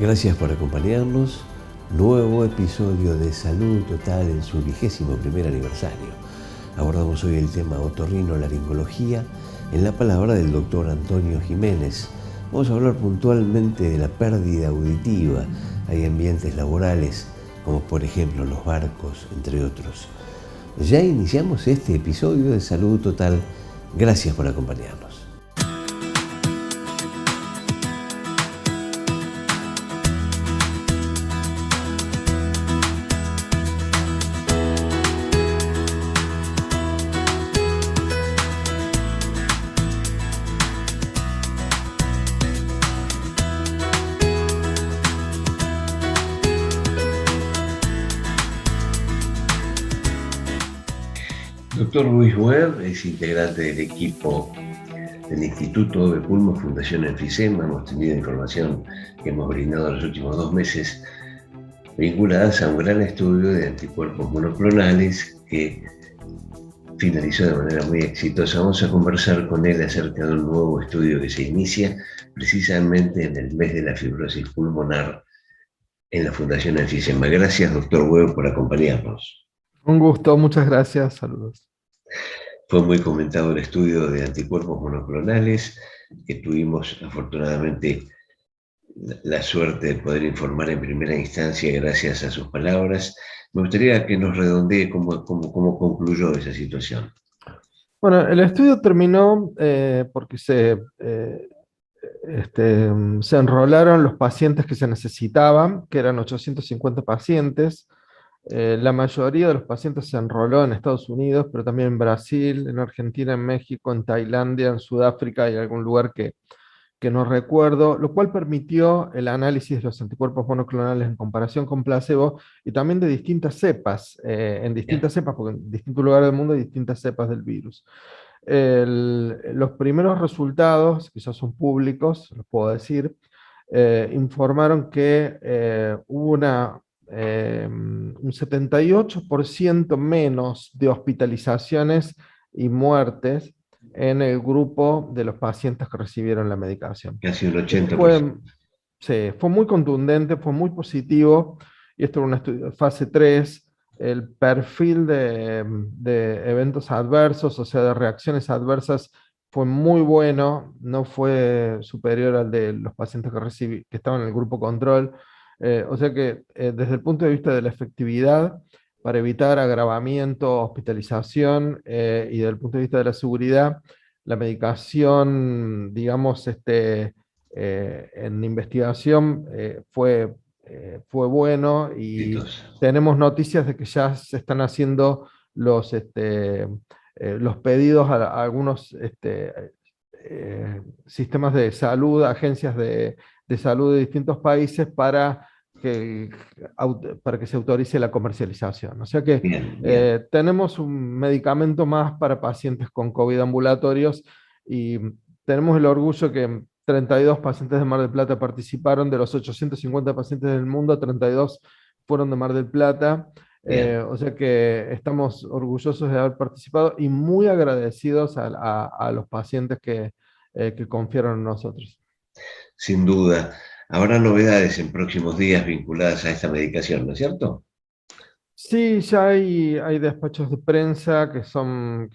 Gracias por acompañarnos. Nuevo episodio de Salud Total en su 21º aniversario. Abordamos hoy el tema otorrinolaringología en la palabra del doctor Antonio Jiménez. Vamos a hablar puntualmente de la pérdida auditiva. Hay ambientes laborales, como por ejemplo los barcos, entre otros. Ya iniciamos este episodio de Salud Total. Gracias por acompañarnos. Doctor Luis Boer es integrante del equipo del Instituto de Pulmón Fundación Enfisema. Hemos tenido información que hemos brindado en los últimos 2 meses vinculadas a un gran estudio de anticuerpos monoclonales que finalizó de manera muy exitosa. Vamos a conversar con él acerca de un nuevo estudio que se inicia precisamente en el mes de la fibrosis pulmonar en la Fundación Enfisema. Gracias, doctor Boer, por acompañarnos. Un gusto, muchas gracias, saludos. Fue muy comentado el estudio de anticuerpos monoclonales, que tuvimos afortunadamente la suerte de poder informar en primera instancia gracias a sus palabras. Me gustaría que nos redondee cómo concluyó esa situación. Bueno, el estudio terminó porque se enrolaron los pacientes que se necesitaban, que eran 850 pacientes. La mayoría de los pacientes se enroló en Estados Unidos, pero también en Brasil, en Argentina, en México, en Tailandia, en Sudáfrica y algún lugar que no recuerdo, lo cual permitió el análisis de los anticuerpos monoclonales en comparación con placebo y también de distintas cepas, porque en distintos lugares del mundo hay distintas cepas del virus. Los primeros resultados, que ya son públicos, los puedo decir, informaron que hubo un 78% menos de hospitalizaciones y muertes en el grupo de los pacientes que recibieron la medicación. Casi un Esto 80%. fue muy contundente, fue muy positivo, y esto era un estudio de fase 3. El perfil de eventos adversos, o sea, de reacciones adversas, fue muy bueno, no fue superior al de los pacientes que estaban en el grupo control. O sea que desde el punto de vista de la efectividad, para evitar agravamiento, hospitalización, y desde el punto de vista de la seguridad, la medicación, digamos, en investigación fue bueno, y Entonces, tenemos noticias de que ya se están haciendo los pedidos a algunos sistemas de salud, agencias de salud de distintos países que, para que se autorice la comercialización. O sea que bien, bien. tenemos un medicamento más para pacientes con COVID ambulatorios, y tenemos el orgullo que 32 pacientes de Mar del Plata participaron. De los 850 pacientes del mundo, 32 fueron de Mar del Plata. Bien. O sea que estamos orgullosos de haber participado y muy agradecidos a los pacientes que confiaron en nosotros. Sin duda. Habrá novedades en próximos días vinculadas a esta medicación, ¿no es cierto? Sí, ya hay despachos de prensa que están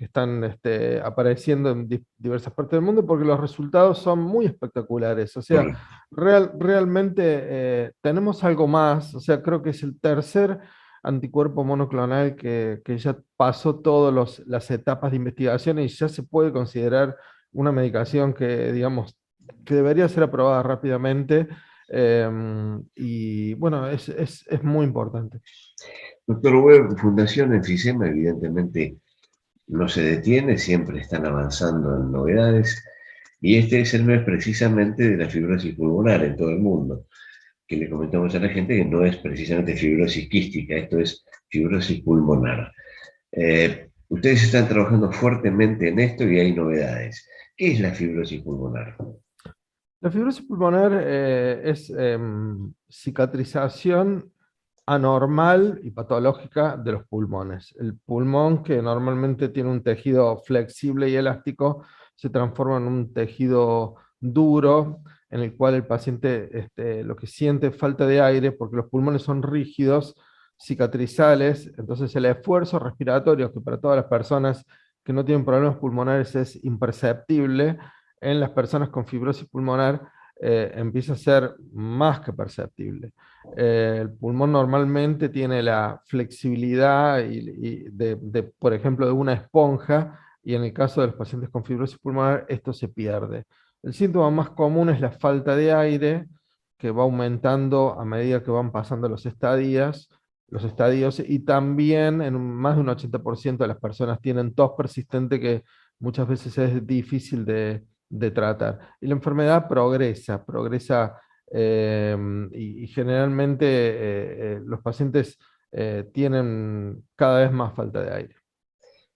apareciendo en diversas partes del mundo, porque los resultados son muy espectaculares. O sea, Correcto. realmente tenemos algo más. O sea, creo que es el tercer anticuerpo monoclonal que ya pasó todas las etapas de investigación y ya se puede considerar una medicación que, digamos, que debería ser aprobada rápidamente. Y bueno, es muy importante. Doctor Webb, Fundación Enfisema evidentemente no se detiene, siempre están avanzando en novedades, y este es el mes precisamente de la fibrosis pulmonar en todo el mundo, que le comentamos a la gente que no es precisamente fibrosis quística, esto es fibrosis pulmonar. Ustedes están trabajando fuertemente en esto y hay novedades. ¿Qué es la fibrosis pulmonar? La fibrosis pulmonar es cicatrización anormal y patológica de los pulmones. El pulmón, que normalmente tiene un tejido flexible y elástico, se transforma en un tejido duro, en el cual el paciente lo que siente es falta de aire porque los pulmones son rígidos, cicatrizales, entonces el esfuerzo respiratorio, que para todas las personas que no tienen problemas pulmonares es imperceptible, en las personas con fibrosis pulmonar empieza a ser más que perceptible. El pulmón normalmente tiene la flexibilidad por ejemplo, de una esponja, y en el caso de los pacientes con fibrosis pulmonar esto se pierde. El síntoma más común es la falta de aire, que va aumentando a medida que van pasando los estadios, y también en más de un 80% de las personas tienen tos persistente que muchas veces es difícil de tratar. Y la enfermedad progresa y generalmente los pacientes tienen cada vez más falta de aire.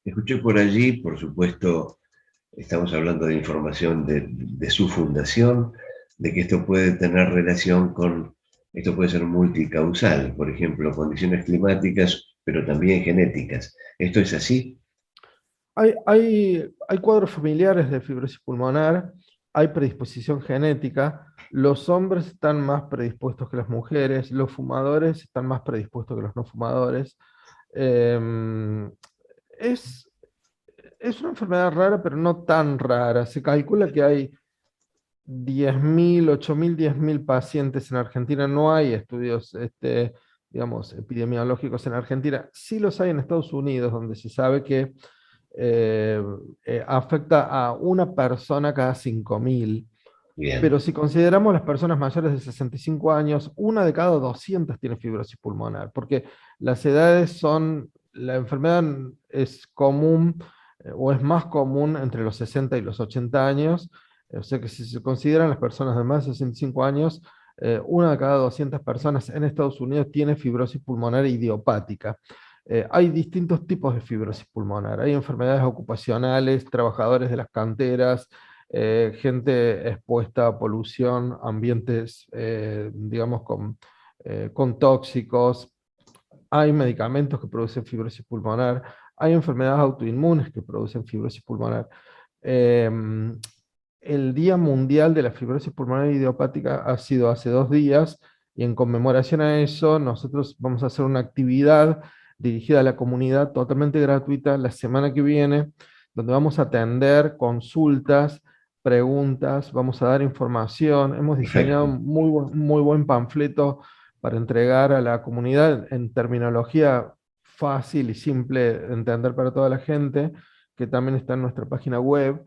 Escuché por allí, por supuesto, estamos hablando de información de su fundación, de que esto puede tener relación con, esto puede ser multicausal, por ejemplo, condiciones climáticas, pero también genéticas. ¿Esto es así? Hay cuadros familiares de fibrosis pulmonar, hay predisposición genética, los hombres están más predispuestos que las mujeres, los fumadores están más predispuestos que los no fumadores. Em, es, es una enfermedad rara, pero no tan rara. Se calcula que hay 10.000, 8.000, 10.000 pacientes en Argentina. No hay estudios, digamos, epidemiológicos en Argentina. Sí los hay en Estados Unidos, donde se sabe que eh, afecta a una persona cada 5.000. Bien, Pero si consideramos las personas mayores de 65 años, una de cada 200 tiene fibrosis pulmonar, porque las edades la enfermedad es común o es más común entre los 60 y los 80 años, o sea que si se consideran las personas de más de 65 años, una de cada 200 personas en Estados Unidos tiene fibrosis pulmonar idiopática. Hay distintos tipos de fibrosis pulmonar, hay enfermedades ocupacionales, trabajadores de las canteras, gente expuesta a polución, ambientes, digamos, con tóxicos. Hay medicamentos que producen fibrosis pulmonar, hay enfermedades autoinmunes que producen fibrosis pulmonar. Eh, el Día Mundial de la Fibrosis Pulmonar Idiopática ha sido hace 2 días, y en conmemoración a eso nosotros vamos a hacer una actividad dirigida a la comunidad totalmente gratuita la semana que viene, donde vamos a atender consultas, preguntas, vamos a dar información. Hemos diseñado perfecto. un muy buen panfleto para entregar a la comunidad en terminología fácil y simple de entender para toda la gente, que también está en nuestra página web.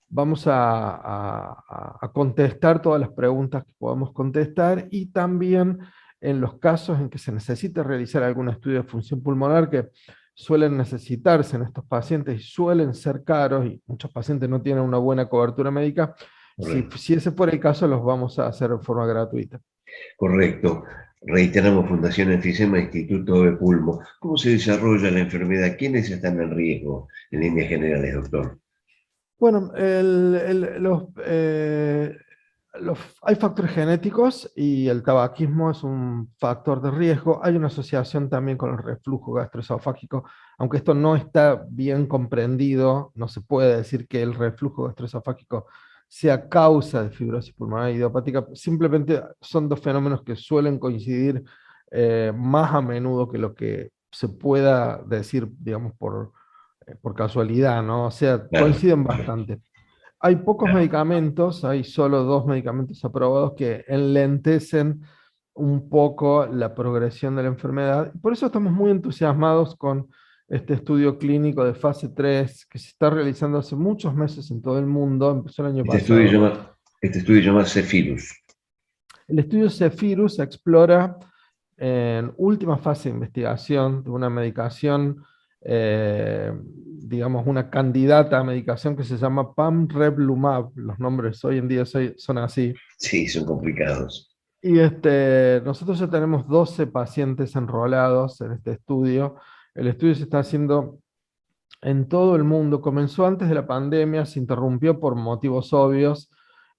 Vamos a contestar todas las preguntas que podamos contestar, y también en los casos en que se necesite realizar algún estudio de función pulmonar, que suelen necesitarse en estos pacientes y suelen ser caros, y muchos pacientes no tienen una buena cobertura médica, Correcto. si ese fuera el caso, los vamos a hacer de forma gratuita. Correcto. Reiteramos Fundación Enfisema, Instituto de Pulmo. ¿Cómo se desarrolla la enfermedad? ¿Quiénes están en riesgo en líneas generales, doctor? Bueno, hay factores genéticos, y el tabaquismo es un factor de riesgo. Hay una asociación también con el reflujo gastroesofágico, aunque esto no está bien comprendido. No se puede decir que el reflujo gastroesofágico sea causa de fibrosis pulmonar idiopática. Simplemente son dos fenómenos que suelen coincidir más a menudo que lo que se pueda decir, digamos, por casualidad, ¿no? O sea, Claro, coinciden bastante. Hay pocos claro. medicamentos, hay solo 2 medicamentos aprobados que enlentecen un poco la progresión de la enfermedad. Por eso estamos muy entusiasmados con este estudio clínico de fase 3 que se está realizando hace muchos meses en todo el mundo, empezó el año Este estudio pasado. llama, este estudio llama Cephirus. El estudio Zephyrus explora en última fase de investigación de una medicación, digamos, una candidata a medicación que se llama Pamrevlumab. Los nombres hoy en día son así. Sí, son complicados. Y nosotros ya tenemos 12 pacientes enrolados en este estudio. El estudio se está haciendo en todo el mundo. Comenzó antes de la pandemia, se interrumpió por motivos obvios.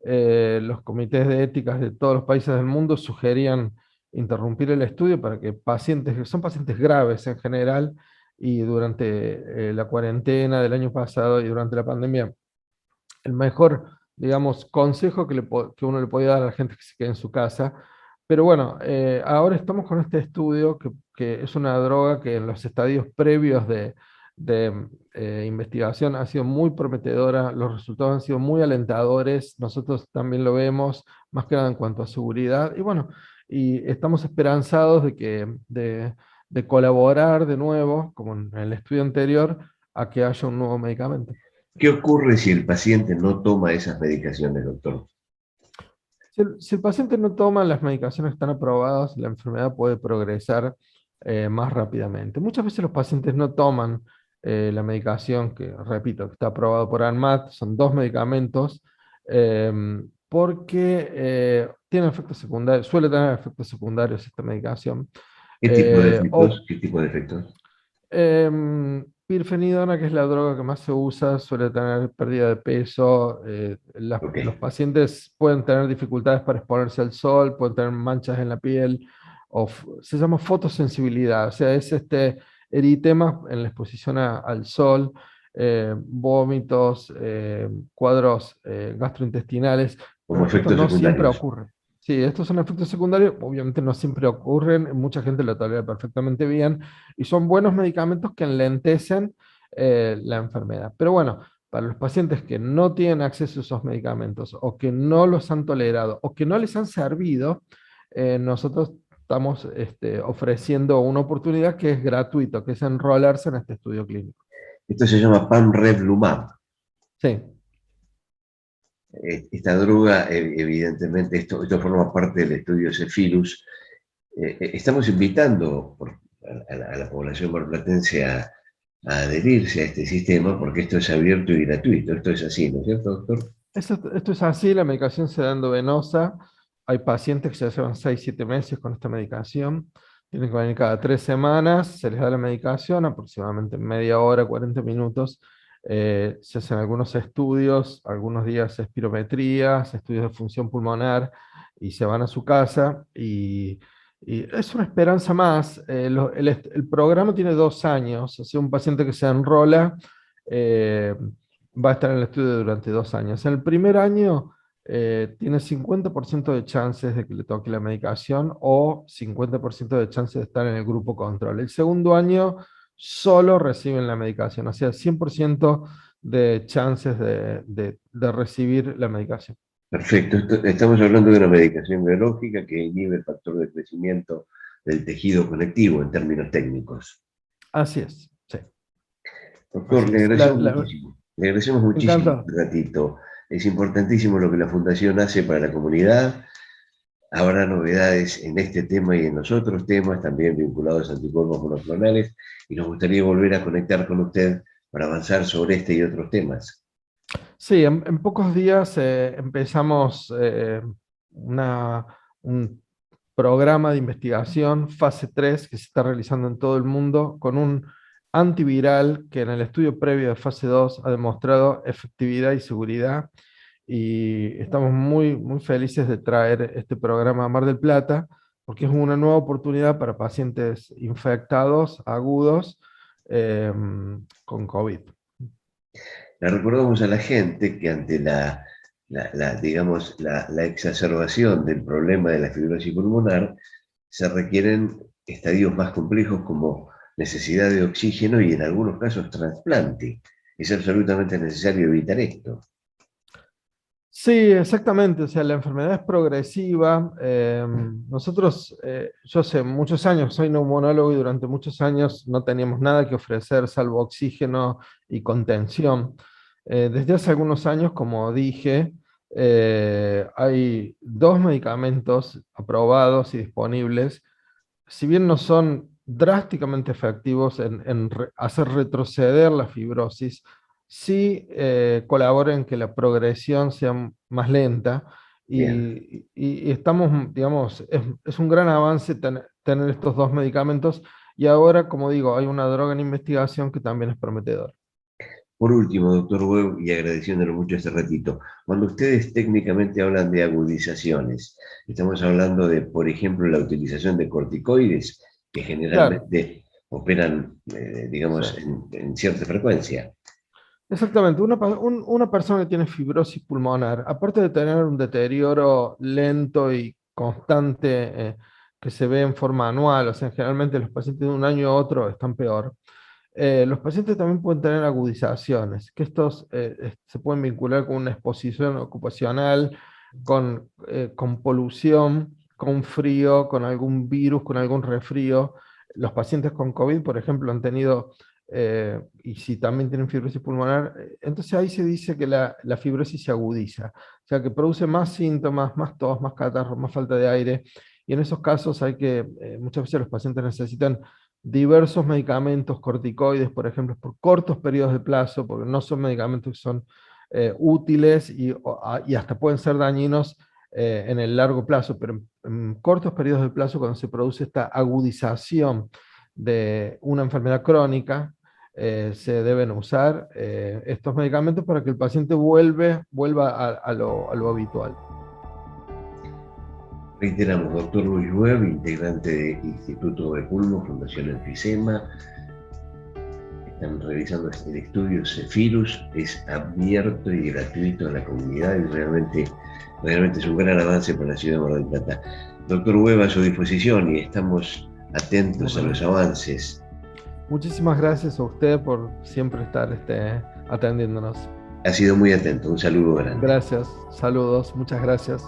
Los comités de éticas de todos los países del mundo sugerían interrumpir el estudio para que pacientes, que son pacientes graves en general, y durante la cuarentena del año pasado y durante la pandemia, el mejor digamos, consejo que uno le podía dar a la gente que se quede en su casa. Pero bueno, ahora estamos con este estudio que es una droga que en los estadios previos de investigación ha sido muy prometedora, los resultados han sido muy alentadores, nosotros también lo vemos, más que nada en cuanto a seguridad. Y bueno, y estamos esperanzados de colaborar de nuevo, como en el estudio anterior, a que haya un nuevo medicamento. ¿Qué ocurre si el paciente no toma esas medicaciones, doctor? Si el paciente no toma las medicaciones que están aprobadas, la enfermedad puede progresar más rápidamente. Muchas veces los pacientes no toman la medicación que, repito, que está aprobado por ANMAT, son dos medicamentos, porque tiene efectos secundarios, suele tener efectos secundarios esta medicación. ¿Qué tipo de O efectos? ¿Qué tipo de efectos? Pirfenidona, que es la droga que más se usa, suele tener pérdida de peso. Ok. Los pacientes pueden tener dificultades para exponerse al sol, pueden tener manchas en la piel, se llama fotosensibilidad, o sea, es este eritema en la exposición al sol, vómitos, cuadros gastrointestinales. Como Esto efectos no siempre secundarios. ocurre. Sí, estos son efectos secundarios, obviamente no siempre ocurren, mucha gente lo tolera perfectamente bien y son buenos medicamentos que enlentecen la enfermedad. Pero bueno, para los pacientes que no tienen acceso a esos medicamentos o que no los han tolerado o que no les han servido, nosotros estamos ofreciendo una oportunidad que es gratuito, que es enrolarse en este estudio clínico. Esto se llama Pamrevlumab. Sí, Esta droga, evidentemente, esto forma parte del estudio Cephilus. Estamos invitando a la población marplatense a adherirse a este sistema porque esto es abierto y gratuito. Esto es así, ¿no es cierto, doctor? esto es así, la medicación se da endovenosa. Hay pacientes que ya llevan 6 7 meses con esta medicación. Tienen que venir cada 3 semanas, se les da la medicación, aproximadamente media hora, 40 minutos. Se hacen algunos estudios, algunos días espirometrías, estudios de función pulmonar, y se van a su casa. Y es una esperanza más. El programa tiene 2 años, o sea, un paciente que se enrola. eh, Va a estar en el estudio durante 2 años. En el primer año tiene 50% de chances de que le toque la medicación o 50% de chances de estar en el grupo control. El segundo año solo reciben la medicación, o sea, 100% de chances de recibir la medicación. Perfecto. Estamos hablando de una medicación biológica que inhibe el factor de crecimiento del tejido conectivo en términos técnicos. Así es, sí, Doctor, así le es. agradecemos muchísimo. Le agradecemos muchísimo Encantado. este ratito. Es importantísimo lo que la Fundación hace para la comunidad. Habrá novedades en este tema y en los otros temas, también vinculados a anticuerpos monoclonales, y nos gustaría volver a conectar con usted para avanzar sobre este y otros temas. Sí, en pocos días empezamos una, un programa de investigación fase 3 que se está realizando en todo el mundo con un antiviral que en el estudio previo de fase 2 ha demostrado efectividad y seguridad. Y estamos muy, muy felices de traer este programa a Mar del Plata porque es una nueva oportunidad para pacientes infectados agudos con COVID. Le recordamos a la gente que ante digamos, la exacerbación del problema de la fibrosis pulmonar, se requieren estadios más complejos como necesidad de oxígeno y en algunos casos trasplante. Es absolutamente necesario evitar esto. Sí, exactamente. O sea, la enfermedad es progresiva. Nosotros, yo hace muchos años soy neumonólogo y durante muchos años no teníamos nada que ofrecer salvo oxígeno y contención. Desde hace algunos años, como dije, hay dos medicamentos aprobados y disponibles. Si bien no son drásticamente efectivos en hacer retroceder la fibrosis, sí colaboran en que la progresión sea más lenta Bien. y estamos, digamos, es un gran avance tener estos dos medicamentos y ahora, como digo, hay una droga en investigación que también es prometedora. Por último, doctor Webb, y agradeciéndolo mucho este ratito, cuando ustedes técnicamente hablan de agudizaciones, estamos hablando de, por ejemplo, la utilización de corticoides que Claro, generalmente operan, sí. digamos, en cierta frecuencia. Exactamente, una persona que tiene fibrosis pulmonar, aparte de tener un deterioro lento y constante que se ve en forma anual, o sea, generalmente los pacientes de un año a otro están peor. Los pacientes también pueden tener agudizaciones, que estos se pueden vincular con una exposición ocupacional, con polución, con frío, con algún virus, con algún resfrío. Los pacientes con COVID, por ejemplo, han tenido, y si también tienen fibrosis pulmonar, entonces ahí se dice que la fibrosis se agudiza, o sea, que produce más síntomas, más tos, más catarro, más falta de aire, y en esos casos muchas veces los pacientes necesitan diversos medicamentos corticoides, por ejemplo, por cortos periodos de plazo, porque no son medicamentos que son útiles y hasta pueden ser dañinos en el largo plazo, pero en cortos periodos de plazo, cuando se produce esta agudización de una enfermedad crónica, se deben usar estos medicamentos para que el paciente vuelva a lo habitual. Reiteramos, doctor Luis Webb, integrante de Instituto de Pulmo, Fundación Enfisema. Están realizando el estudio Zephyrus, es abierto y gratuito a la comunidad y realmente es un gran avance para la ciudad de Mar del Plata. Doctor Webb, a su disposición y estamos atentos a los avances. Muchísimas gracias a usted por siempre estar atendiéndonos. Ha sido muy atento, un saludo grande. Gracias, saludos, muchas gracias.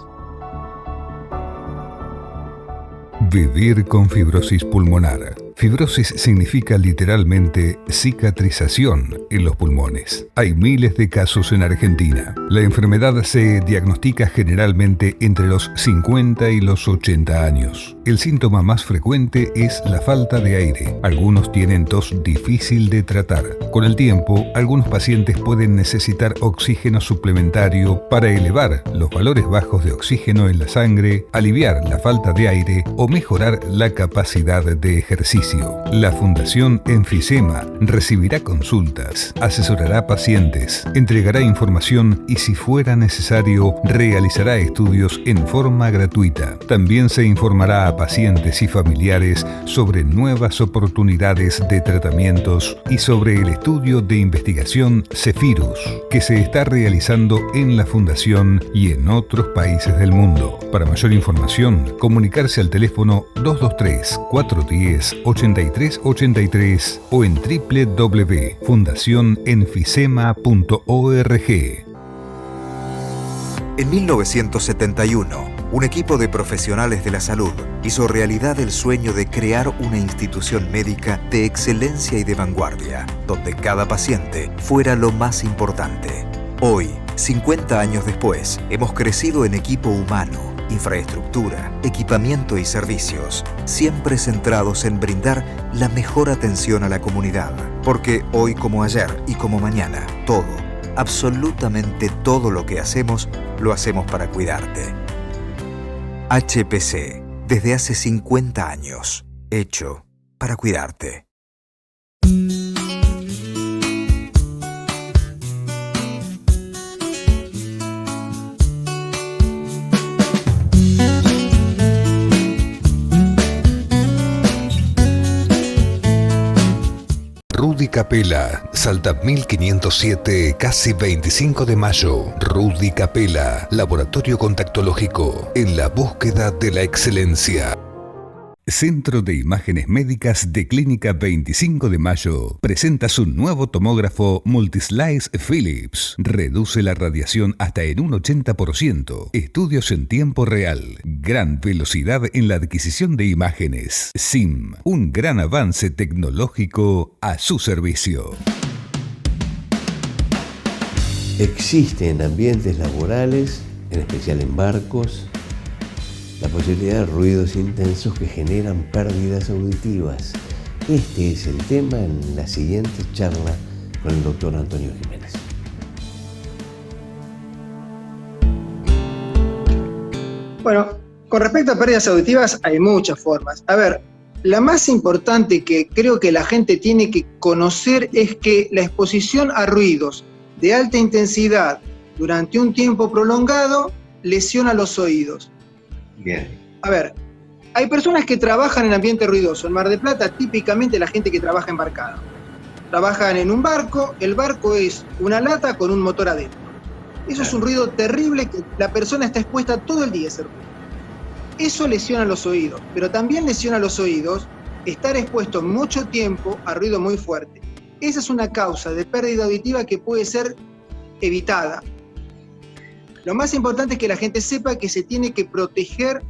Vivir con fibrosis pulmonar. Fibrosis significa literalmente cicatrización en los pulmones. Hay miles de casos en Argentina. La enfermedad se diagnostica generalmente entre los 50 y los 80 años. El síntoma más frecuente es la falta de aire. Algunos tienen tos difícil de tratar. Con el tiempo, algunos pacientes pueden necesitar oxígeno suplementario para elevar los valores bajos de oxígeno en la sangre, aliviar la falta de aire o mejorar la capacidad de ejercicio. La Fundación Enfisema recibirá consultas, asesorará pacientes, entregará información y, si fuera necesario, realizará estudios en forma gratuita. También se informará a pacientes y familiares sobre nuevas oportunidades de tratamientos y sobre el estudio de investigación Zephyrus, que se está realizando en la Fundación y en otros países del mundo. Para mayor información, comunicarse al teléfono 223-410-8383 o en www.fundacionenfisema.org. En 1971, un equipo de profesionales de la salud hizo realidad el sueño de crear una institución médica de excelencia y de vanguardia, donde cada paciente fuera lo más importante. Hoy, 50 años después, hemos crecido en equipo humano, infraestructura, equipamiento y servicios, siempre centrados en brindar la mejor atención a la comunidad. Porque hoy como ayer y como mañana, todo, absolutamente todo lo que hacemos, lo hacemos para cuidarte. HPC, desde hace 50 años, hecho para cuidarte. Rudy Capella, Salta 1507, casi 25 de mayo. Rudy Capella, laboratorio contactológico, en la búsqueda de la excelencia. Centro de Imágenes Médicas de Clínica 25 de Mayo presenta su nuevo tomógrafo Multislice Philips. Reduce la radiación hasta en un 80%. Estudios en tiempo real. Gran velocidad en la adquisición de imágenes. SIM, un gran avance tecnológico a su servicio. Existe en ambientes laborales, en especial en barcos, la posibilidad de ruidos intensos que generan pérdidas auditivas. Este es el tema en la siguiente charla con el doctor Antonio Jiménez. Bueno, con respecto a pérdidas auditivas hay muchas formas. A ver, la más importante que creo que la gente tiene que conocer es que la exposición a ruidos de alta intensidad durante un tiempo prolongado lesiona los oídos. Bien. A ver, hay personas que trabajan en ambiente ruidoso. En Mar del Plata, típicamente la gente que trabaja embarcada. trabajan en un barco, el barco es una lata con un motor adentro. Eso es un ruido terrible que la persona está expuesta todo el día a ese ruido. Eso lesiona los oídos, pero también lesiona los oídos estar expuesto mucho tiempo a ruido muy fuerte. Esa es una causa de pérdida auditiva que puede ser evitada. Lo más importante es que la gente sepa que se tiene que proteger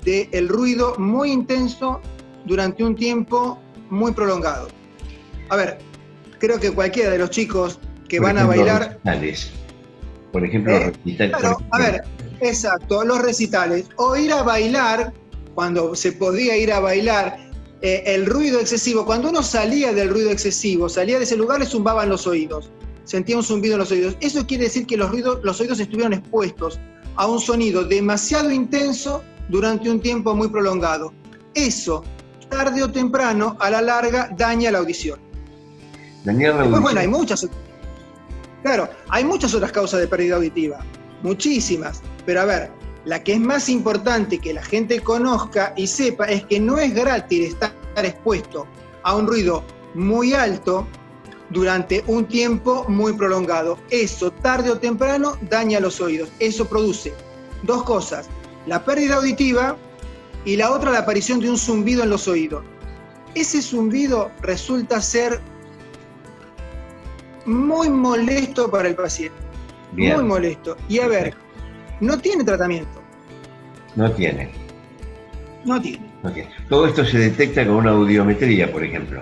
del ruido muy intenso durante un tiempo muy prolongado. A ver, creo que cualquiera de los chicos que van a bailar... Recitales. Por ejemplo, recitales. Claro, a ver, exacto, los recitales. O ir a bailar, cuando se podía ir a bailar, el ruido excesivo. Cuando uno salía del ruido excesivo, salía de ese lugar, le zumbaban los oídos. Sentía un zumbido en los oídos. Eso quiere decir que los oídos estuvieron expuestos a un sonido demasiado intenso durante un tiempo muy prolongado. Eso, tarde o temprano, a la larga, daña la audición. Después, bueno, hay muchas otras causas de pérdida auditiva, muchísimas, pero a ver, la que es más importante que la gente conozca y sepa es que no es gratis estar expuesto a un ruido muy alto durante un tiempo muy prolongado. Eso, tarde o temprano, daña los oídos. Eso produce dos cosas: la pérdida auditiva y la otra, la aparición de un zumbido en los oídos. Ese zumbido resulta ser muy molesto para el paciente. Bien. Muy molesto. Y a ver, no tiene tratamiento. No tiene. Todo esto se detecta con una audiometría, por ejemplo.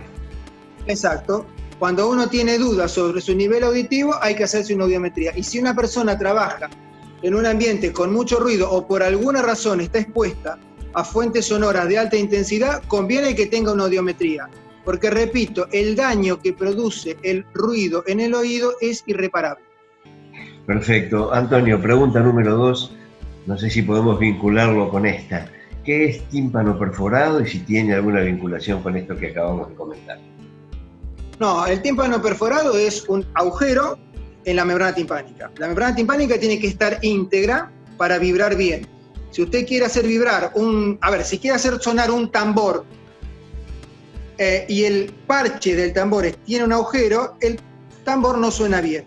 Exacto. Cuando uno tiene dudas sobre su nivel auditivo, hay que hacerse una audiometría. Y si una persona trabaja en un ambiente con mucho ruido o por alguna razón está expuesta a fuentes sonoras de alta intensidad, conviene que tenga una audiometría. Porque, repito, el daño que produce el ruido en el oído es irreparable. Perfecto. Antonio, pregunta número 2. No sé si podemos vincularlo con esta. ¿Qué es tímpano perforado y si tiene alguna vinculación con esto que acabamos de comentar? No, el tímpano perforado es un agujero en la membrana timpánica. La membrana timpánica tiene que estar íntegra para vibrar bien. Si usted quiere hacer vibrar si quiere hacer sonar un tambor y el parche del tambor tiene un agujero, el tambor no suena bien.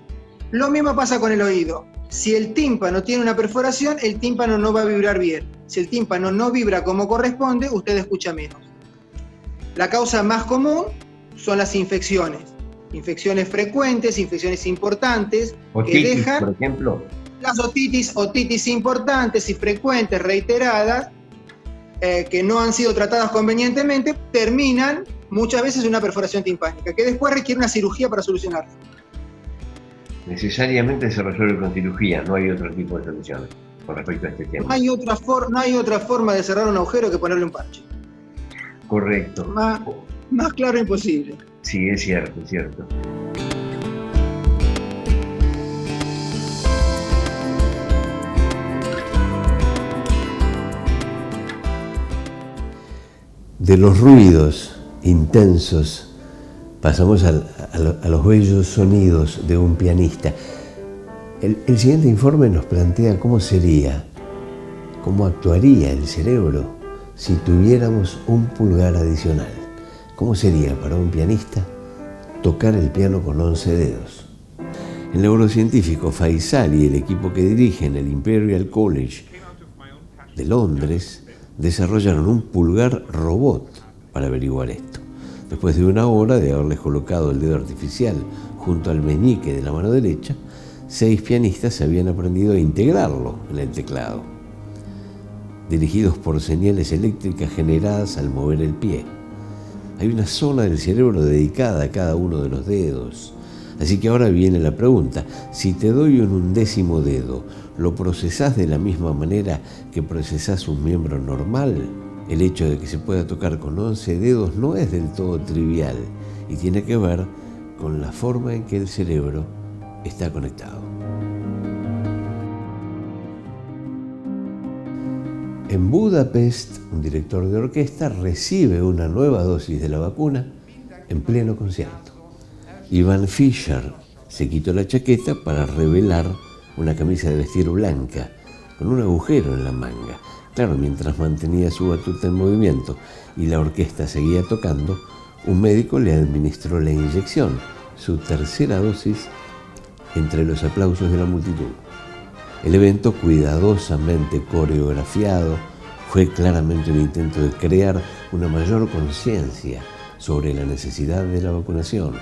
Lo mismo pasa con el oído. Si el tímpano tiene una perforación, el tímpano no va a vibrar bien. Si el tímpano no vibra como corresponde, usted escucha menos. La causa más común son las infecciones. Infecciones frecuentes, infecciones importantes, otitis, que dejan, por ejemplo. Las otitis importantes y frecuentes, reiteradas, que no han sido tratadas convenientemente, terminan muchas veces en una perforación timpánica, que después requiere una cirugía para solucionarla. Necesariamente se resuelve con cirugía, no hay otro tipo de soluciones con respecto a este tema. No hay otra forma de cerrar un agujero que ponerle un parche. Correcto. Más claro imposible. Sí, es cierto, es cierto. De los ruidos intensos pasamos a los bellos sonidos de un pianista. El siguiente informe nos plantea cómo actuaría el cerebro si tuviéramos un pulgar adicional. ¿Cómo sería para un pianista tocar el piano con 11 dedos? El neurocientífico Faisal y el equipo que dirige en el Imperial College de Londres desarrollaron un pulgar robot para averiguar esto. Después de una hora de haberles colocado el dedo artificial junto al meñique de la mano derecha, 6 pianistas habían aprendido a integrarlo en el teclado, dirigidos por señales eléctricas generadas al mover el pie. Hay una zona del cerebro dedicada a cada uno de los dedos. Así que ahora viene la pregunta: si te doy un 11º dedo, ¿lo procesás de la misma manera que procesás un miembro normal? El hecho de que se pueda tocar con 11 dedos no es del todo trivial y tiene que ver con la forma en que el cerebro está conectado. En Budapest, un director de orquesta recibe una nueva dosis de la vacuna en pleno concierto. Ivan Fischer se quitó la chaqueta para revelar una camisa de vestir blanca con un agujero en la manga. Claro, mientras mantenía su batuta en movimiento y la orquesta seguía tocando, un médico le administró la inyección, su tercera dosis, entre los aplausos de la multitud. El evento, cuidadosamente coreografiado, fue claramente un intento de crear una mayor conciencia sobre la necesidad de la vacunación.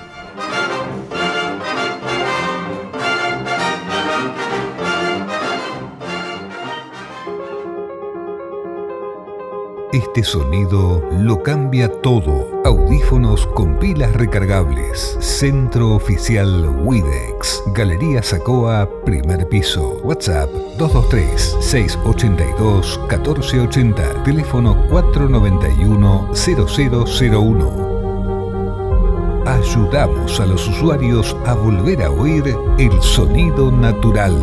Este sonido lo cambia todo. Audífonos con pilas recargables. Centro Oficial Widex. Galería Sacoa, primer piso. WhatsApp 223-682-1480. Teléfono 491-0001. Ayudamos a los usuarios a volver a oír el sonido natural.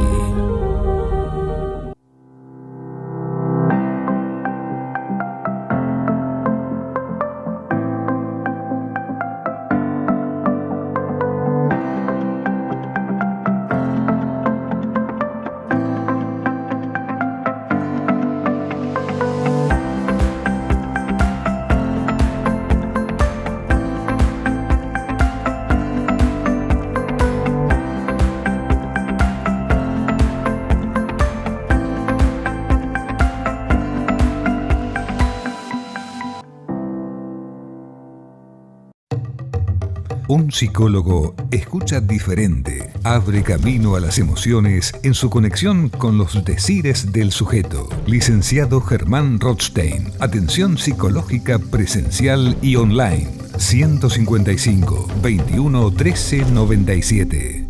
Un psicólogo escucha diferente, abre camino a las emociones en su conexión con los decires del sujeto. Licenciado Germán Rothstein, atención psicológica presencial y online. 155 21 13 97.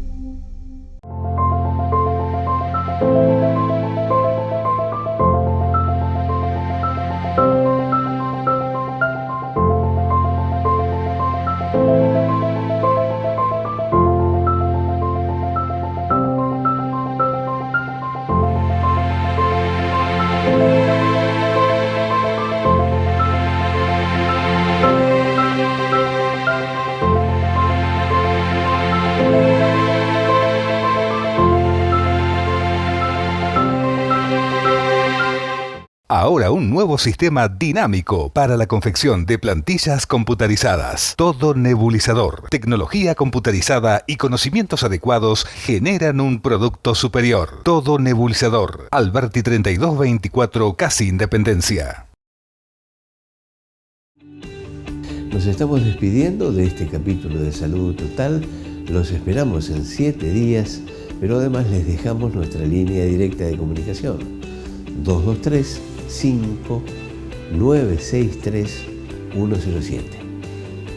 Ahora un nuevo sistema dinámico para la confección de plantillas computarizadas. Todo Nebulizador. Tecnología computarizada y conocimientos adecuados generan un producto superior. Todo Nebulizador. Alberti 3224, casi Independencia. Nos estamos despidiendo de este capítulo de Salud Total. Los esperamos en 7 días, pero además les dejamos nuestra línea directa de comunicación. 223-5-963-107.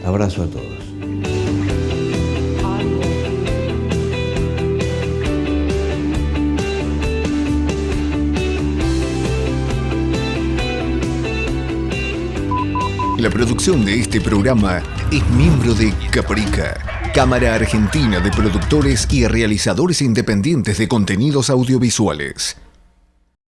Abrazo a todos. La producción de este programa es miembro de Caprica, Cámara Argentina de Productores y Realizadores Independientes de Contenidos Audiovisuales.